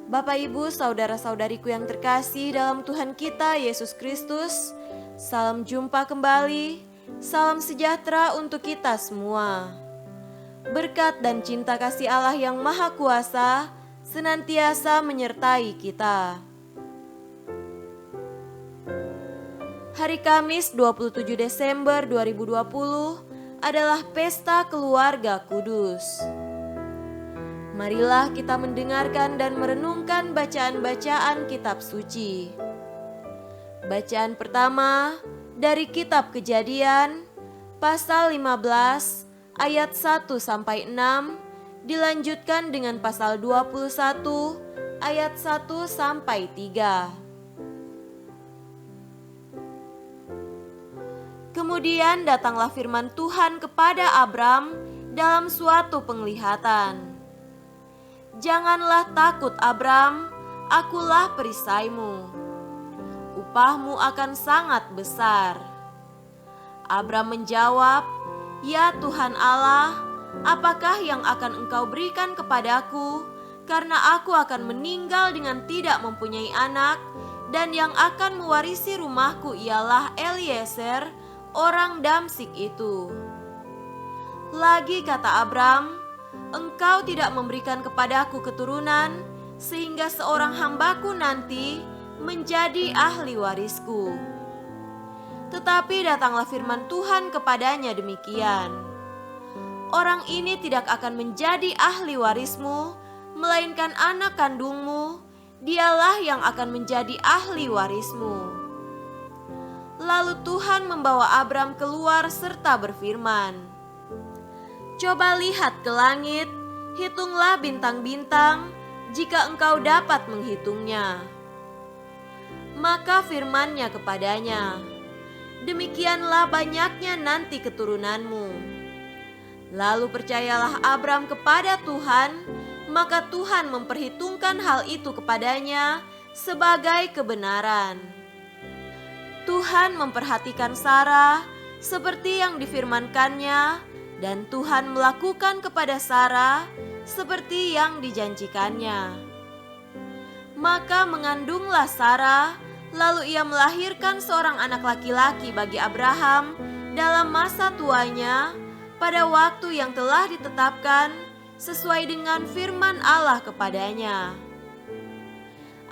Bapak, Ibu, saudara-saudariku yang terkasih dalam Tuhan kita Yesus Kristus, salam jumpa kembali, salam sejahtera untuk kita semua. Berkat dan cinta kasih Allah yang Maha Kuasa senantiasa menyertai kita. Hari Kamis 27 Desember 2020 adalah Pesta Keluarga Kudus. Marilah kita mendengarkan dan merenungkan bacaan-bacaan kitab suci. Bacaan pertama dari kitab Kejadian, pasal 15 ayat 1-6, dilanjutkan dengan pasal 21 ayat 1-3. Kemudian datanglah firman Tuhan kepada Abram dalam suatu penglihatan. Janganlah takut Abram, akulah perisaimu. Upahmu akan sangat besar. Abram menjawab, ya Tuhan Allah, apakah yang akan engkau berikan kepadaku, karena aku akan meninggal dengan tidak mempunyai anak, dan yang akan mewarisi rumahku ialah Eliezer, orang Damsyik itu. Lagi kata Abram, engkau tidak memberikan kepadaku keturunan, sehingga seorang hambaku nanti menjadi ahli warisku. Tetapi datanglah firman Tuhan kepadanya demikian, orang ini tidak akan menjadi ahli warismu, melainkan anak kandungmu, dialah yang akan menjadi ahli warismu. Lalu Tuhan membawa Abram keluar serta berfirman, coba lihat ke langit, hitunglah bintang-bintang, jika engkau dapat menghitungnya. Maka firman-Nya kepadanya, demikianlah banyaknya nanti keturunanmu. Lalu percayalah Abram kepada Tuhan, maka Tuhan memperhitungkan hal itu kepadanya sebagai kebenaran. Tuhan memperhatikan Sarah seperti yang difirmankannya, dan Tuhan melakukan kepada Sarah seperti yang dijanjikannya. Maka mengandunglah Sarah, lalu ia melahirkan seorang anak laki-laki bagi Abraham dalam masa tuanya, pada waktu yang telah ditetapkan sesuai dengan firman Allah kepadanya.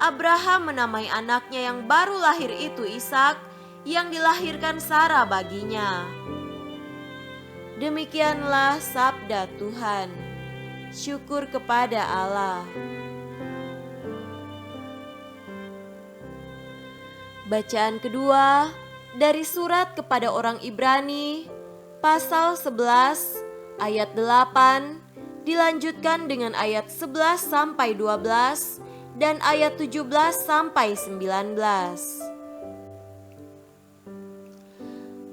Abraham menamai anaknya yang baru lahir itu Ishak, yang dilahirkan Sarah baginya. Demikianlah sabda Tuhan. Syukur kepada Allah. Bacaan kedua dari surat kepada orang Ibrani, pasal 11 ayat 8, dilanjutkan dengan ayat 11-12 dan ayat 17-19.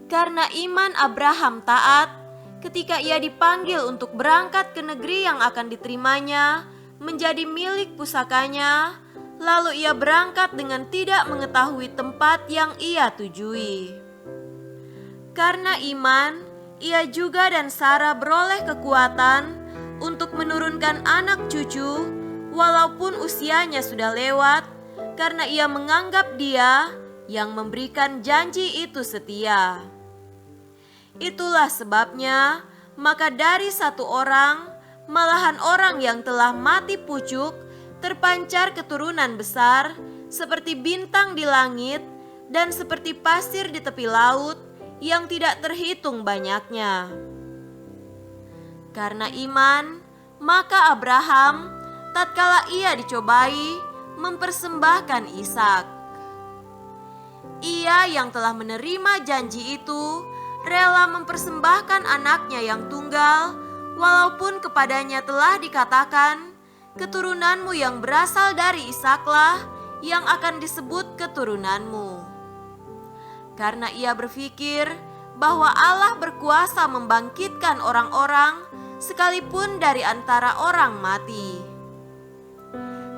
Karena iman Abraham taat, ketika ia dipanggil untuk berangkat ke negeri yang akan diterimanya menjadi milik pusakanya, lalu ia berangkat dengan tidak mengetahui tempat yang ia tujui. Karena iman, ia juga dan Sarah beroleh kekuatan untuk menurunkan anak cucu, walaupun usianya sudah lewat, karena ia menganggap Dia yang memberikan janji itu setia. Itulah sebabnya, maka dari satu orang, malahan orang yang telah mati pucuk, terpancar keturunan besar, seperti bintang di langit, dan seperti pasir di tepi laut, yang tidak terhitung banyaknya. Karena iman, maka Abraham, tatkala ia dicobai, mempersembahkan Ishak. Ia yang telah menerima janji itu, rela mempersembahkan anaknya yang tunggal, walaupun kepadanya telah dikatakan, keturunanmu yang berasal dari Ishaklah yang akan disebut keturunanmu. Karena ia berpikir bahwa Allah berkuasa membangkitkan orang-orang sekalipun dari antara orang mati.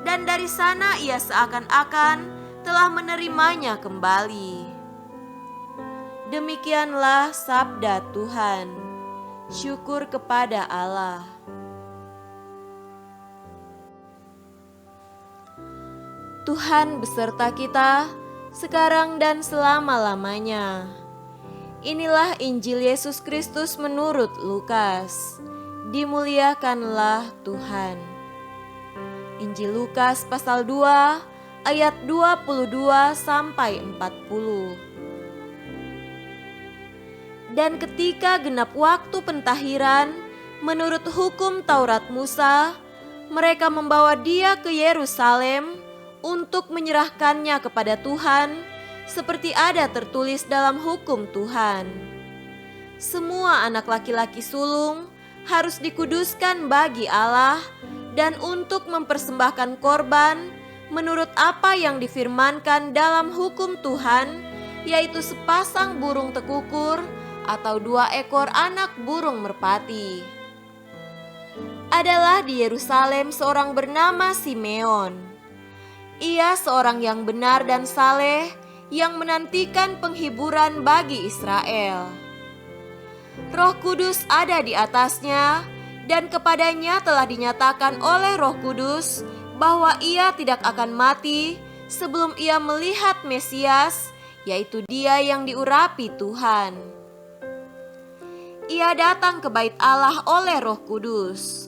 Dan dari sana ia seakan-akan telah menerimanya kembali. Demikianlah sabda Tuhan. Syukur kepada Allah. Tuhan beserta kita, sekarang dan selama-lamanya. Inilah Injil Yesus Kristus menurut Lukas. Dimuliakanlah Tuhan. Injil Lukas pasal 2 ayat 22 sampai 40. Dan ketika genap waktu pentahiran menurut hukum Taurat Musa, mereka membawa dia ke Yerusalem untuk menyerahkannya kepada Tuhan, seperti ada tertulis dalam hukum Tuhan. Semua anak laki-laki sulung harus dikuduskan bagi Allah dan untuk mempersembahkan korban menurut apa yang difirmankan dalam hukum Tuhan, yaitu sepasang burung tekukur atau 2 ekor anak burung merpati. Adalah di Yerusalem seorang bernama Simeon. Ia seorang yang benar dan saleh yang menantikan penghiburan bagi Israel. Roh Kudus ada di atasnya dan kepadanya telah dinyatakan oleh Roh Kudus bahwa ia tidak akan mati sebelum ia melihat Mesias, yaitu Dia yang diurapi Tuhan. Ia datang ke bait Allah oleh Roh Kudus.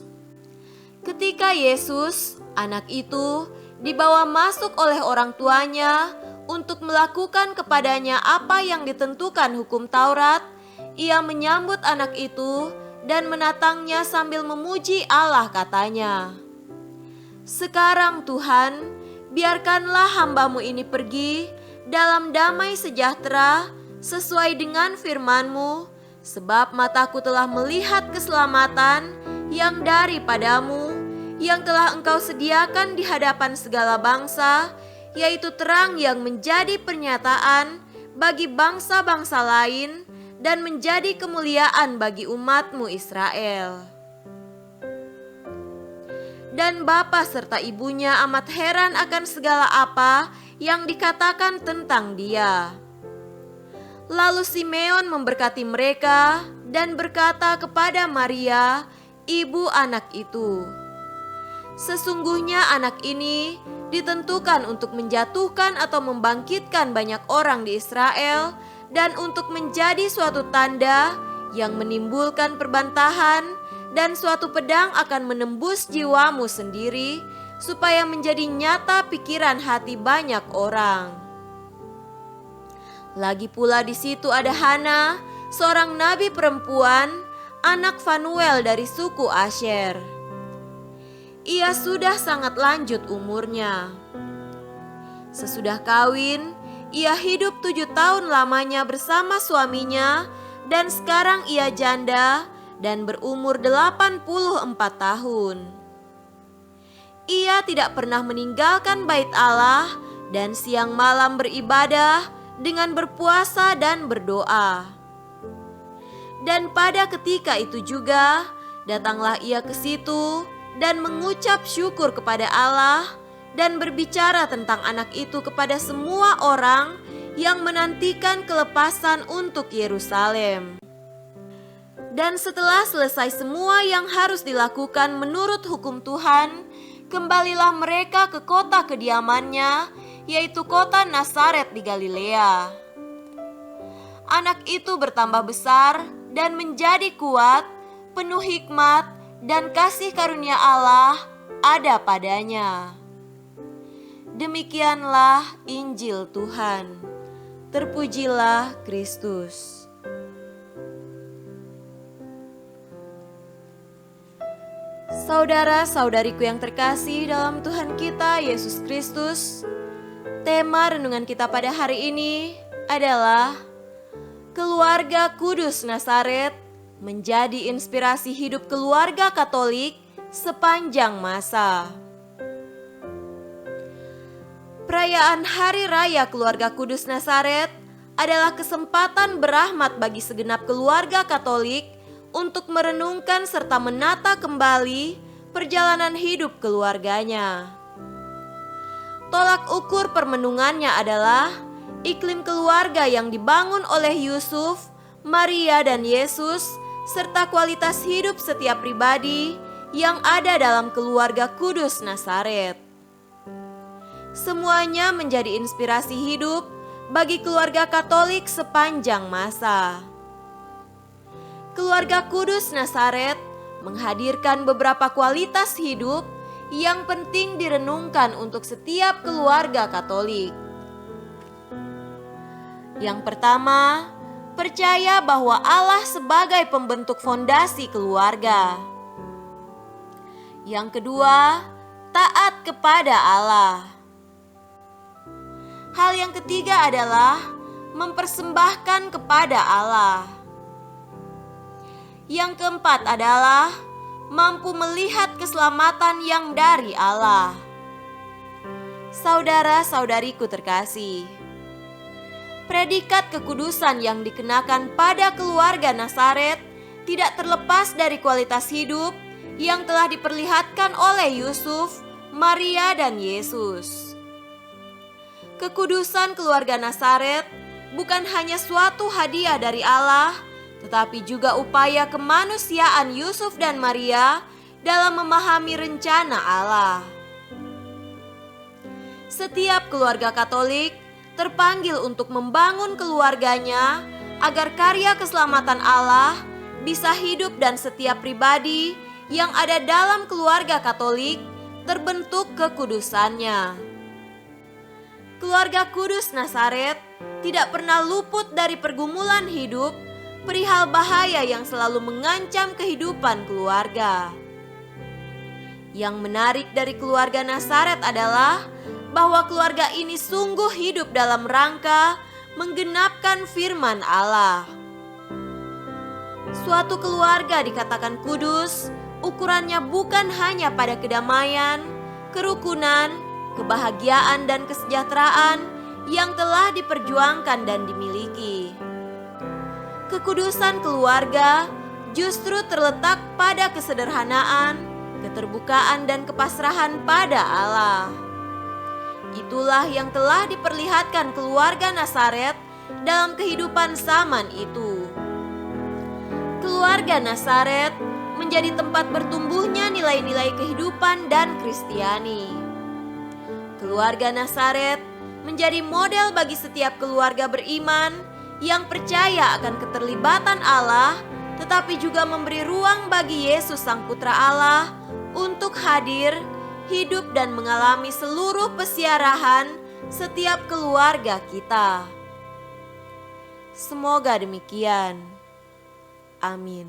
Ketika Yesus, anak itu, dibawa masuk oleh orang tuanya untuk melakukan kepadanya apa yang ditentukan hukum Taurat, ia menyambut anak itu dan menatangnya sambil memuji Allah, katanya, "Sekarang Tuhan, biarkanlah hamba-Mu ini pergi dalam damai sejahtera sesuai dengan firman-Mu, sebab mataku telah melihat keselamatan yang daripadamu, yang telah Engkau sediakan di hadapan segala bangsa, yaitu terang yang menjadi pernyataan bagi bangsa-bangsa lain dan menjadi kemuliaan bagi umat-Mu Israel." Dan bapa serta ibunya amat heran akan segala apa yang dikatakan tentang dia. Lalu Simeon memberkati mereka dan berkata kepada Maria, ibu anak itu, "Sesungguhnya anak ini ditentukan untuk menjatuhkan atau membangkitkan banyak orang di Israel dan untuk menjadi suatu tanda yang menimbulkan perbantahan, dan suatu pedang akan menembus jiwamu sendiri supaya menjadi nyata pikiran hati banyak orang." Lagi pula di situ ada Hana, seorang nabi perempuan, anak Fanuel dari suku Asyer. Ia sudah sangat lanjut umurnya. Sesudah kawin, ia hidup 7 tahun lamanya bersama suaminya, dan sekarang ia janda dan berumur 84 tahun. Ia tidak pernah meninggalkan bait Allah dan siang malam beribadah dengan berpuasa dan berdoa. Dan pada ketika itu juga datanglah ia ke situ dan mengucap syukur kepada Allah dan berbicara tentang anak itu kepada semua orang yang menantikan kelepasan untuk Yerusalem. Dan setelah selesai semua yang harus dilakukan menurut hukum Tuhan, kembalilah mereka ke kota kediamannya, yaitu kota Nazaret di Galilea. Anak itu bertambah besar dan menjadi kuat, penuh hikmat dan kasih karunia Allah ada padanya. Demikianlah Injil Tuhan. Terpujilah Kristus. Saudara-saudariku yang terkasih dalam Tuhan kita Yesus Kristus, tema renungan kita pada hari ini adalah Keluarga Kudus Nazaret menjadi inspirasi hidup keluarga Katolik sepanjang masa. Perayaan Hari Raya Keluarga Kudus Nazaret adalah kesempatan berahmat bagi segenap keluarga Katolik untuk merenungkan serta menata kembali perjalanan hidup keluarganya. Tolak ukur permenungannya adalah iklim keluarga yang dibangun oleh Yusuf, Maria, dan Yesus, serta kualitas hidup setiap pribadi yang ada dalam keluarga kudus Nazaret. Semuanya menjadi inspirasi hidup bagi keluarga Katolik sepanjang masa. Keluarga Kudus Nazaret menghadirkan beberapa kualitas hidup yang penting direnungkan untuk setiap keluarga Katolik. Yang pertama, percaya bahwa Allah sebagai pembentuk fondasi keluarga. Yang kedua, taat kepada Allah. Hal yang ketiga adalah mempersembahkan kepada Allah. Yang keempat adalah mampu melihat keselamatan yang dari Allah. Saudara-saudariku terkasih, predikat kekudusan yang dikenakan pada keluarga Nazaret tidak terlepas dari kualitas hidup yang telah diperlihatkan oleh Yusuf, Maria, dan Yesus. Kekudusan keluarga Nazaret bukan hanya suatu hadiah dari Allah, tetapi juga upaya kemanusiaan Yusuf dan Maria dalam memahami rencana Allah. Setiap keluarga Katolik terpanggil untuk membangun keluarganya agar karya keselamatan Allah bisa hidup dan setiap pribadi yang ada dalam keluarga Katolik terbentuk kekudusannya. Keluarga Kudus Nazaret tidak pernah luput dari pergumulan hidup perihal bahaya yang selalu mengancam kehidupan keluarga. Yang menarik dari keluarga Nazaret adalah bahwa keluarga ini sungguh hidup dalam rangka menggenapkan firman Allah. Suatu keluarga dikatakan kudus, ukurannya bukan hanya pada kedamaian, kerukunan, kebahagiaan, dan kesejahteraan yang telah diperjuangkan dan dimiliki. Kekudusan keluarga justru terletak pada kesederhanaan, keterbukaan, dan kepasrahan pada Allah. Itulah yang telah diperlihatkan keluarga Nazaret dalam kehidupan zaman itu. Keluarga Nazaret menjadi tempat bertumbuhnya nilai-nilai kehidupan dan Kristiani. Keluarga Nazaret menjadi model bagi setiap keluarga beriman yang percaya akan keterlibatan Allah, tetapi juga memberi ruang bagi Yesus Sang Putra Allah untuk hadir, hidup, dan mengalami seluruh pesiarahan setiap keluarga kita. Semoga demikian. Amin.